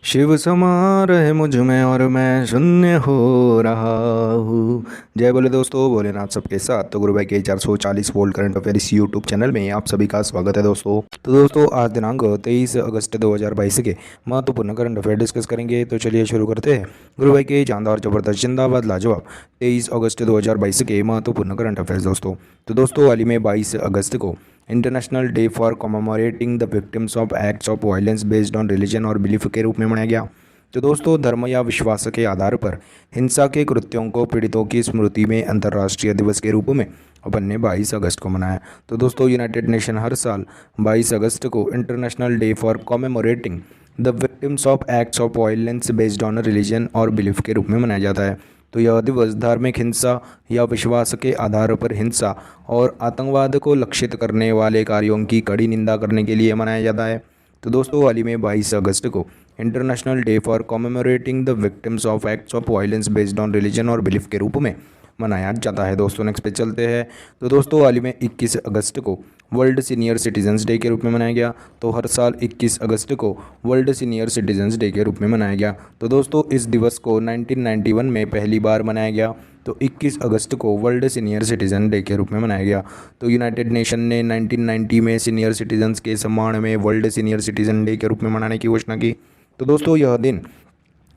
शिव समा रहे मुझ में और मैं शून्य हो रहा हूँ। जय बोले दोस्तों, भोलेनाथ सबके साथ। तो गुरु भाई के 440 वोल्ट करंट अफेयर इस यूट्यूब चैनल में आप सभी का स्वागत है दोस्तों। तो दोस्तों आज दिनांक 23 अगस्त 2022 के महत्वपूर्ण करंट अफेयर डिस्कस करेंगे। तो चलिए शुरू करते हैं गुरु भाई के शानदार जबरदस्त जिंदाबाद लाजवाब 23 अगस्त 2022 के महत्वपूर्ण करंट अफेयर्स दोस्तों। तो दोस्तों हाल ही में 22 अगस्त को international day for commemorating the victims of acts of violence based on religion और बिलीफ के रूप में मनाया गया। तो दोस्तों धर्म या विश्वास के आधार पर हिंसा के कृत्यों को पीड़ितों की स्मृति में अंतर्राष्ट्रीय दिवस के रूप में अपन ने 22 अगस्त को मनाया। तो दोस्तों यूनाइटेड नेशन हर साल 22 अगस्त को international day for commemorating the victims of acts of violence based on religion और बिलीफ के रूप में मनाया जाता है। तो यह दिवस धार्मिक हिंसा या विश्वास के आधार पर हिंसा और आतंकवाद को लक्षित करने वाले कार्यों की कड़ी निंदा करने के लिए मनाया जाता है। तो दोस्तों हाल ही में 22 अगस्त को international day for commemorating the victims of acts of violence based on religion और बिलीफ के रूप में मनाया जाता है। दोस्तों नेक्स्ट पे चलते हैं। तो दोस्तों हाल ही में 21 अगस्त को वर्ल्ड सीनियर सिटीजन्स डे के रूप में मनाया गया। तो हर साल 21 अगस्त को वर्ल्ड सीनियर सिटीजन्स डे के रूप में मनाया गया। तो दोस्तों इस दिवस को 1991 में पहली बार मनाया गया। तो 21 अगस्त को वर्ल्ड सीनियर सिटीजन डे के रूप में मनाया गया। तो यूनाइटेड नेशन ने 1990 में सीनियर सिटीजन्स के सम्मान में वर्ल्ड सीनियर सिटीजन डे के रूप में मनाने की घोषणा की। तो दोस्तों यह दिन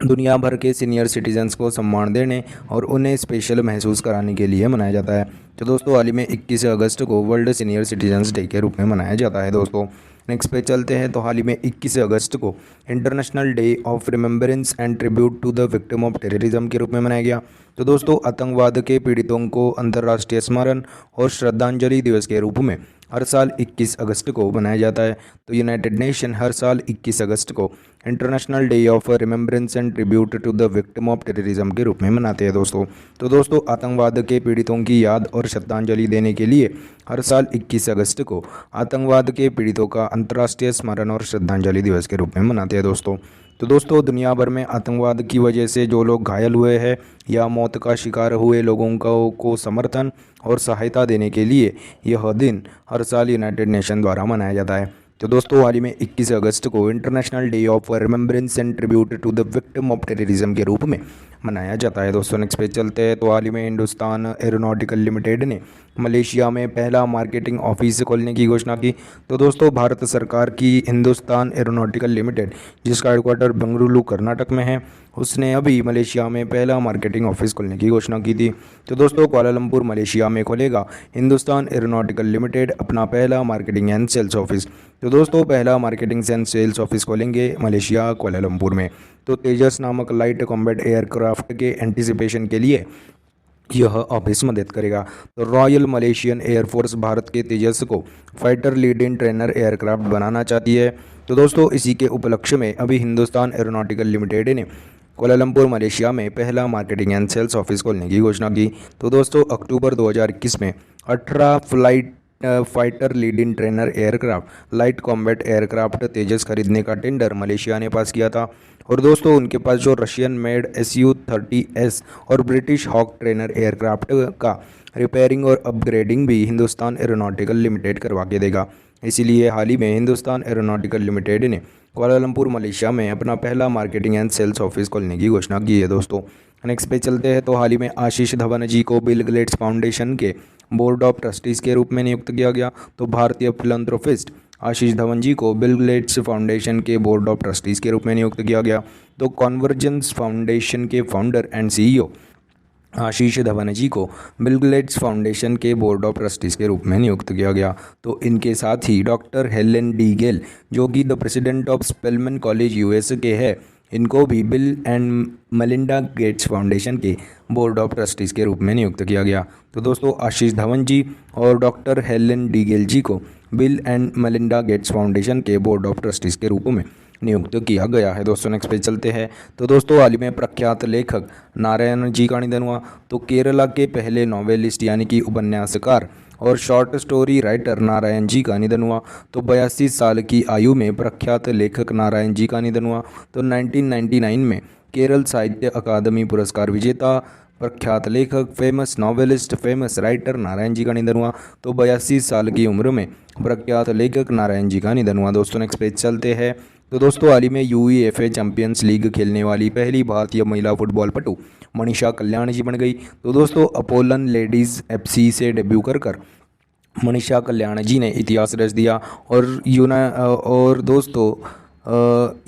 दुनिया भर के सीनियर सिटीजन्स को सम्मान देने और उन्हें स्पेशल महसूस कराने के लिए मनाया जाता है। तो दोस्तों हाल ही में 21 अगस्त को वर्ल्ड सीनियर सिटीजन्स डे के रूप में मनाया जाता है। दोस्तों नेक्स्ट पे चलते हैं। तो हाल ही में 21 अगस्त को international day of remembrance and tribute to the victim of terrorism के रूप में मनाया गया। तो दोस्तों आतंकवाद के पीड़ितों को अंतर्राष्ट्रीय स्मरण और श्रद्धांजलि दिवस के रूप में हर साल 21 अगस्त को मनाया जाता है। तो यूनाइटेड नेशन हर साल 21 अगस्त को international day of remembrance and tribute to the victim of terrorism के रूप में मनाते हैं दोस्तों। तो दोस्तों आतंकवाद के पीड़ितों की याद और श्रद्धांजलि देने के लिए हर साल 21 अगस्त को आतंकवाद के पीड़ितों का अंतर्राष्ट्रीय स्मरण और श्रद्धांजलि दिवस के रूप में मनाते हैं दोस्तों। तो दोस्तों दुनिया भर में आतंकवाद की वजह से जो लोग घायल हुए हैं या मौत का शिकार हुए लोगों को समर्थन और सहायता देने के लिए यह दिन हर साल यूनाइटेड नेशन द्वारा मनाया जाता है। तो दोस्तों हाल ही में 21 अगस्त को international day of remembrance and tribute to the victim of terrorism के रूप में मनाया जाता है। दोस्तों नेक्स्ट पे चलते हैं। तो हाल ही में हिंदुस्तान एरोनॉटिकल लिमिटेड ने मलेशिया में पहला मार्केटिंग ऑफिस खोलने की घोषणा की। तो दोस्तों भारत सरकार की हिंदुस्तान एरोनॉटिकल लिमिटेड जिसका हेडक्वार्टर बेंगलुरु कर्नाटक में है, उसने अभी मलेशिया में पहला मार्केटिंग ऑफिस खोलने की घोषणा की थी। तो दोस्तों कुआलालंपुर मलेशिया में खोलेगा हिंदुस्तान एरोनॉटिकल लिमिटेड अपना पहला मार्केटिंग एंड सेल्स ऑफिस। तो दोस्तों पहला मार्केटिंग एंड सेल्स ऑफिस खोलेंगे मलेशिया कुआलालंपुर में। तो तेजस नामक लाइट कॉम्बैट एयरक्राफ्ट के एंटीसिपेशन के लिए यह ऑफिस मदद करेगा। तो रॉयल मलेशियन एयरफोर्स भारत के तेजस को fighter lead in trainer aircraft बनाना चाहती है। तो दोस्तों इसी के उपलक्ष्य में अभी हिंदुस्तान एरोनॉटिकल लिमिटेड ने कुआलालंपुर मलेशिया में पहला मार्केटिंग एंड सेल्स ऑफिस खोलने की घोषणा की। तो दोस्तों अक्टूबर 2021 में 18 flight fighter lead in trainer aircraft light combat aircraft Tejas खरीदने का टेंडर मलेशिया ने पास किया था। और दोस्तों उनके पास जो रशियन मेड SU-30S और ब्रिटिश हॉक ट्रेनर एयरक्राफ्ट का रिपेयरिंग और अपग्रेडिंग भी हिंदुस्तान एरोनॉटिकल लिमिटेड करवा के देगा। इसीलिए हाल ही में हिंदुस्तान एरोनॉटिकल लिमिटेड ने कुआलालंपुर मलेशिया में अपना पहला मार्केटिंग एंड सेल्स ऑफिस खोलने की घोषणा की है दोस्तों। नेक्स्ट पे चलते हैं। तो हाल ही में आशीष धवन जी को बिल गेट्स फाउंडेशन के बोर्ड ऑफ ट्रस्टीज़ के रूप में नियुक्त किया गया। तो भारतीय फिलंथ्रोपिस्ट आशीष धवन जी को बिल गेट्स फाउंडेशन के बोर्ड ऑफ ट्रस्टीज़ के रूप में नियुक्त किया गया। तो कॉन्वर्जेंस फाउंडेशन के founder and CEO Ashish Dhawan ji को बिल गेट्स फाउंडेशन के बोर्ड ऑफ ट्रस्टीज़ के रूप में नियुक्त किया गया। तो इनके साथ ही डॉक्टर हेलेन डी गेल जो कि the president of Spelman college US के है, इनको भी Bill and Melinda Gates foundation के बोर्ड ऑफ ट्रस्टीज़ के रूप में नियुक्त किया गया। तो दोस्तों आशीष धवन जी और डॉक्टर हेलेन डी गेल जी को bill and Melinda Gates foundation के बोर्ड ऑफ ट्रस्टीज़ के रूप में नियुक्त किया गया है। दोस्तों नेक्स्ट पे चलते हैं। तो दोस्तों हाल ही में प्रख्यात लेखक नारायण जी का निधन हुआ। तो केरला के पहले नॉवेलिस्ट यानी कि उपन्यासकार और short story writer Narayan ji का निधन हुआ। तो 82 साल की आयु में प्रख्यात लेखक नारायण जी का निधन हुआ। तो 1999 में केरल साहित्य अकादमी पुरस्कार विजेता प्रख्यात लेखक famous novelist famous writer Narayan ji का निधन हुआ। तो 82 साल की उम्र में प्रख्यात लेखक नारायण जी का निधन हुआ। दोस्तों नेक्स्ट पेज चलते हैं। तो दोस्तों हाल ही में यूईएफए चैंपियंस लीग खेलने वाली पहली भारतीय महिला फुटबॉल पटु मनीषा कल्याण जी बन गई। तो दोस्तों अपोलन लेडीज़ एफसी से डेब्यू कर मनीषा कल्याण जी ने इतिहास रच दिया और दोस्तों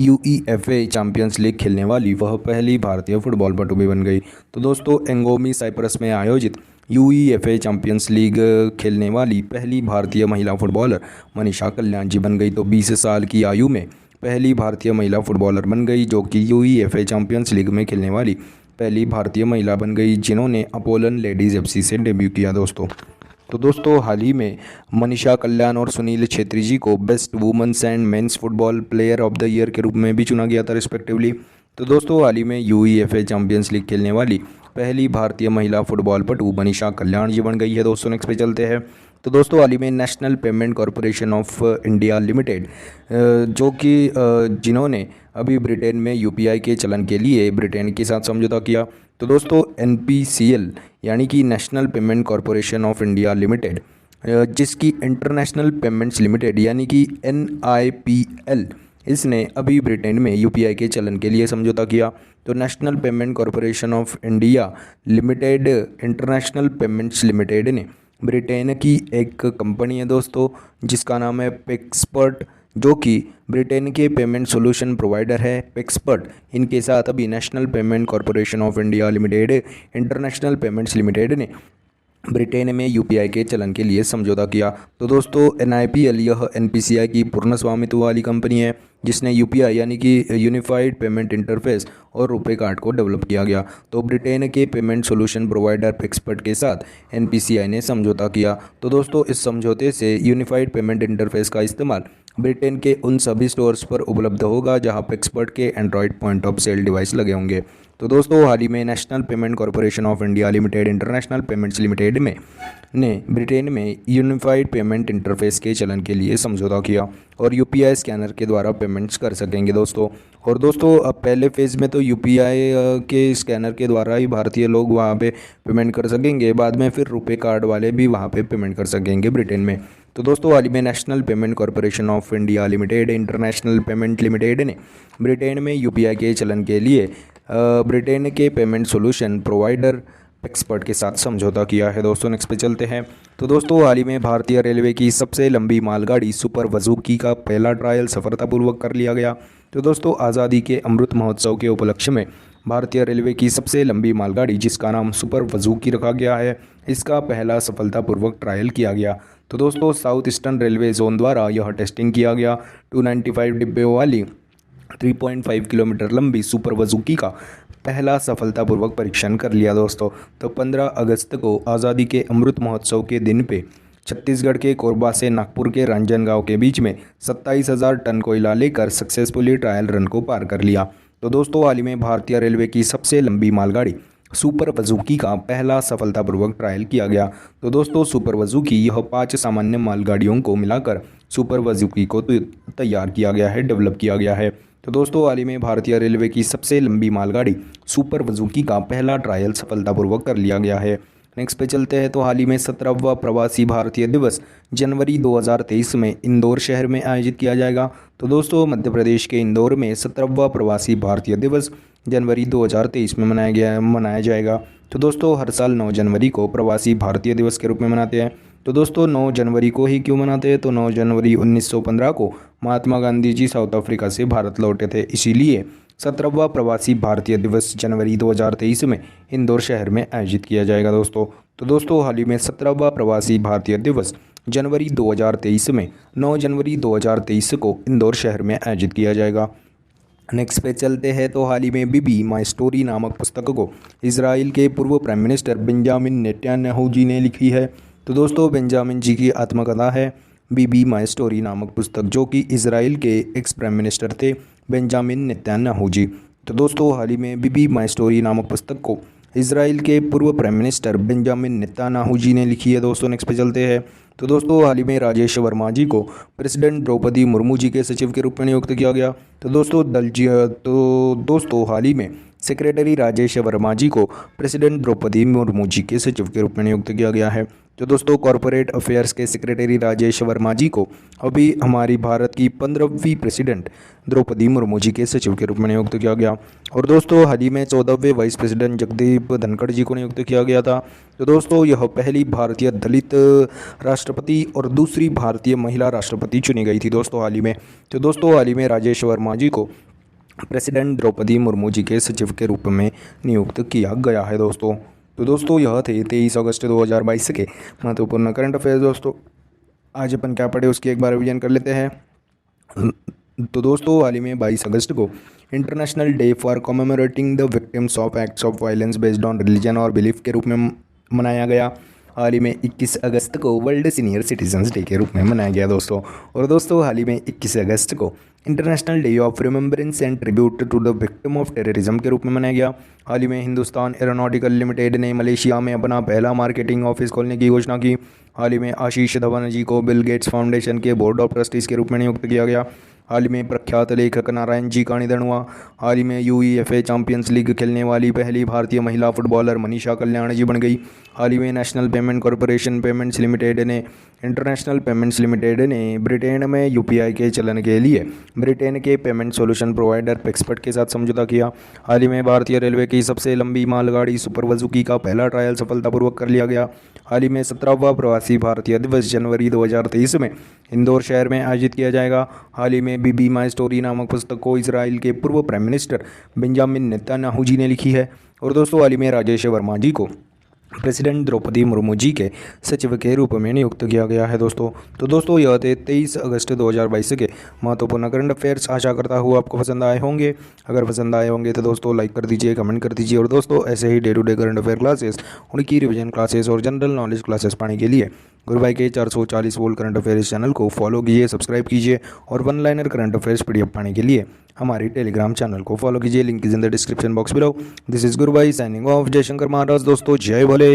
यूईएफए चैंपियंस लीग खेलने वाली वह पहली भारतीय फुटबॉल पटु भी बन गई। तो दोस्तों एंगोमी साइप्रस में आयोजित यूईएफए चैंपियंस लीग खेलने वाली पहली भारतीय महिला फुटबॉलर मनीषा कल्याण जी बन गई। तो 20 साल की आयु में पहली भारतीय महिला फुटबॉलर बन गई जो कि यूईएफए चैंपियंस लीग में खेलने वाली पहली भारतीय महिला बन गई जिन्होंने अपोलन लेडीज़ एफसी से डेब्यू किया दोस्तों। तो दोस्तों हाल ही में मनीषा कल्याण और सुनील छेत्री जी को best women's and men's football player of the year के रूप में भी चुना गया था रिस्पेक्टिवली। तो दोस्तों हाल ही में यूईएफए चैंपियंस लीग खेलने वाली पहली भारतीय महिला फुटबॉल पटु मनीषा कल्याण जी बन गई है दोस्तों। नेक्स्ट पे चलते हैं। तो दोस्तों हाल ही में national payment corporation of India limited जो कि जिन्होंने अभी ब्रिटेन में यूपीआई के चलन के लिए ब्रिटेन के साथ समझौता किया। तो दोस्तों एनपीसीएल यानी कि national payment corporation of India limited जिसकी इंटरनेशनल पेमेंट्स लिमिटेड यानी कि एनआईपीएल इसने अभी ब्रिटेन में यूपीआई के चलन के लिए समझौता किया। तो national payment corporation of India limited international payments limited ने ब्रिटेन की एक कंपनी है दोस्तों जिसका नाम है पेक्सपर्ट जो कि ब्रिटेन के पेमेंट सॉल्यूशन प्रोवाइडर है पेक्सपर्ट। इनके साथ अभी national payment corporation of India limited international payments limited ने ब्रिटेन में यूपीआई के चलन के लिए समझौता किया। तो दोस्तों एनआईपीएल यह एनपीसीआई की पूर्ण स्वामित्व वाली कंपनी है जिसने यूपीआई यानी कि यूनिफाइड पेमेंट इंटरफेस और रुपे कार्ड को डेवलप किया गया। तो ब्रिटेन के पेमेंट सॉल्यूशन प्रोवाइडर पेक्सपर्ट के साथ एनपीसीआई ने समझौता किया। तो दोस्तों इस समझौते से यूनिफाइड पेमेंट इंटरफेस का इस्तेमाल ब्रिटेन के उन सभी स्टोर्स पर उपलब्ध होगा जहां पेक्सपर्ट के Android point of sale device लगे होंगे। तो दोस्तों हाल ही में national payment corporation of India limited international payments limited ने ब्रिटेन में यूनिफाइड पेमेंट इंटरफेस के चलन के लिए समझौता किया और यूपीआई स्कैनर के द्वारा पेमेंट्स कर सकेंगे दोस्तों। और दोस्तों अब पहले फेज़ में तो यूपीआई के स्कैनर के द्वारा ही भारतीय लोग वहाँ पे पेमेंट कर सकेंगे, बाद में फिर रुपे कार्ड वाले भी वहाँ पे पेमेंट कर सकेंगे ब्रिटेन में। तो दोस्तों हाल ही में national payment corporation of India limited international payment limited ने ब्रिटेन में यूपीआई के चलन के लिए ब्रिटेन के पेमेंट सॉल्यूशन प्रोवाइडर पेक्सपर्ट के साथ समझौता किया है दोस्तों। नेक्स्ट पे चलते हैं। तो दोस्तों हाल ही में भारतीय रेलवे की सबसे लंबी मालगाड़ी सुपर वजूकी का पहला ट्रायल सफलतापूर्वक कर लिया गया। तो दोस्तों आज़ादी के अमृत महोत्सव के उपलक्ष्य में भारतीय रेलवे की सबसे लंबी मालगाड़ी जिसका नाम सुपर वजूकी रखा गया है इसका पहला सफलतापूर्वक ट्रायल किया गया। तो दोस्तों साउथ ईस्टर्न रेलवे जोन द्वारा यह टेस्टिंग किया गया। 295 डिब्बों वाली 3.5 किलोमीटर लंबी सुपर वजूकी का पहला सफलतापूर्वक परीक्षण कर लिया दोस्तों। तो 15 अगस्त को आज़ादी के अमृत महोत्सव के दिन पे छत्तीसगढ़ के कोरबा से नागपुर के रांजनगांव के बीच में 27,000 टन कोयला लेकर सक्सेसफुली ट्रायल रन को पार कर लिया। तो दोस्तों हाल ही में भारतीय रेलवे की सबसे लंबी मालगाड़ी सुपर वजूकी का पहला सफलतापूर्वक ट्रायल किया गया। तो दोस्तों सुपर वजूकी यह 5 सामान्य मालगाड़ियों को मिलाकर सुपर वजूकी को तैयार किया गया है, डेवलप किया गया है। तो दोस्तों हाल ही में भारतीय रेलवे की सबसे लंबी मालगाड़ी सुपर वजूकी का पहला ट्रायल सफलतापूर्वक कर लिया गया है। नेक्स्ट पे चलते हैं। तो हाल ही में 17वां प्रवासी भारतीय दिवस जनवरी 2023 में इंदौर शहर में आयोजित किया जाएगा। तो दोस्तों मध्य प्रदेश के इंदौर में 17वां प्रवासी भारतीय दिवस जनवरी 2023 में मनाया जाएगा। तो दोस्तों हर साल 9 जनवरी को प्रवासी भारतीय दिवस के रूप में मनाते हैं। तो दोस्तों 9 जनवरी को ही क्यों मनाते हैं? तो 9 जनवरी 1915 को महात्मा गांधी जी साउथ अफ्रीका से भारत लौटे थे, इसीलिए 17वां प्रवासी भारतीय दिवस जनवरी 2023 में इंदौर शहर में आयोजित किया जाएगा दोस्तों। तो दोस्तों हाल ही में 17वां प्रवासी भारतीय दिवस जनवरी 2023 में 9 जनवरी 2023 को इंदौर शहर में आयोजित किया जाएगा। नेक्स्ट पे चलते हैं। तो हाल ही में बीबी माई स्टोरी नामक पुस्तक को इजराइल के पूर्व प्राइम मिनिस्टर बेंजामिन नेतन्याहू जी ने लिखी है। तो दोस्तों बेंजामिन जी की आत्मकथा है बीबी माई स्टोरी नामक पुस्तक, जो कि इजराइल के एक्स प्राइम मिनिस्टर थे बेंजामिन नेतन्याहू जी। तो दोस्तों हाल ही में बीबी माई स्टोरी नामक पुस्तक को इजराइल के पूर्व प्राइम मिनिस्टर बेंजामिन नेतन्याहू जी ने लिखी है दोस्तों। नेक्स्ट पे चलते हैं। तो दोस्तों हाल ही में राजेश वर्मा जी को प्रेसिडेंट द्रौपदी मुर्मू जी के सचिव के रूप में नियुक्त किया गया। तो दोस्तों हाल ही में सेक्रेटरी राजेश वर्मा जी को प्रेसिडेंट द्रौपदी मुर्मू जी के सचिव के रूप में नियुक्त किया गया है। तो दोस्तों कॉरपोरेट अफेयर्स के सेक्रेटरी राजेश वर्मा जी को अभी हमारी भारत की 15वीं प्रेसिडेंट द्रौपदी मुर्मू जी के सचिव के रूप में नियुक्त किया गया। और दोस्तों हाल ही में 14वें वाइस प्रेसिडेंट जगदीप धनखड़ जी को नियुक्त किया गया था। तो दोस्तों यह पहली भारतीय दलित राष्ट्रपति और दूसरी भारतीय महिला राष्ट्रपति चुनी गई थी दोस्तों हाल ही में। तो दोस्तों हाल ही में राजेश वर्मा जी को प्रेसिडेंट द्रौपदी मुर्मू जी के सचिव के रूप में नियुक्त किया गया है दोस्तों। तो दोस्तों यह थे 23 अगस्त 2022 के महत्वपूर्ण करंट अफेयर्स। दोस्तों आज अपन क्या पढ़े उसकी एक बार रिवीजन कर लेते हैं। तो दोस्तों हाल ही में 22 अगस्त को international day for commemorating the victims of acts of violence based on religion और बिलीफ के रूप में मनाया गया। हाल ही में 21 अगस्त को वर्ल्ड सीनियर सिटीजन्स डे के रूप में मनाया गया दोस्तों। और दोस्तों हाल ही में 21 अगस्त को international day of remembrance and tribute to the victim of terrorism के रूप में मनाया गया। हाल ही में हिंदुस्तान एरोनॉटिकल लिमिटेड ने मलेशिया में अपना पहला मार्केटिंग ऑफिस खोलने की घोषणा की। हाल ही में आशीष धवन जी को बिल गेट्स फाउंडेशन के बोर्ड ऑफ ट्रस्टीज के रूप में नियुक्त किया गया। हाल ही में प्रख्यात लेखक नारायण जी का निधन हुआ। हाल ही में UEFA चैंपियंस लीग खेलने वाली पहली भारतीय महिला फुटबॉलर मनीषा कल्याण जी बन गई। हाल ही में national payment corporation payments limited ने इंटरनेशनल पेमेंट्स लिमिटेड ने ब्रिटेन में UPI के चलन के लिए ब्रिटेन के पेमेंट सॉल्यूशन प्रोवाइडर पेक्सपर्ट के साथ समझौता किया। हाल ही में भारतीय रेलवे की सबसे लंबी मालगाड़ी सुपर वजुकी का पहला ट्रायल सफलतापूर्वक कर लिया गया। हाल ही में 17वां प्रवासी भारतीय दिवस जनवरी 2023 में इंदौर शहर में आयोजित किया जाएगा। हाल ही में बीबी माई स्टोरी नामक पुस्तक को इजराइल के पूर्व प्राइम मिनिस्टर बेंजामिन नेतन्याहू जी ने लिखी है। और दोस्तों हाल ही में राजेश वर्मा जी को प्रेसिडेंट द्रौपदी मुर्मू जी के सचिव के रूप में नियुक्त किया गया है दोस्तों। तो दोस्तों यह थे 23 अगस्त 2022 के महत्वपूर्ण करंट अफेयर्स। आशा करता हूँ आपको पसंद आए होंगे। अगर पसंद आए होंगे तो दोस्तों लाइक कर दीजिए, कमेंट कर दीजिए। और दोस्तों ऐसे ही day to day current affair classes, उनकी रिवीजन क्लासेस और जनरल नॉलेज क्लासेस पाने के लिए गुरु भाई के 440 वोल्ट करंट अफेयर्स चैनल को फॉलो कीजिए, सब्सक्राइब कीजिए। और one liner current affairs PDF पाने के लिए हमारी टेलीग्राम चैनल को फॉलो कीजिए। Link is in the description box below. This is Guru Bhai signing off. जय शंकर महाराज दोस्तों, जय भोले।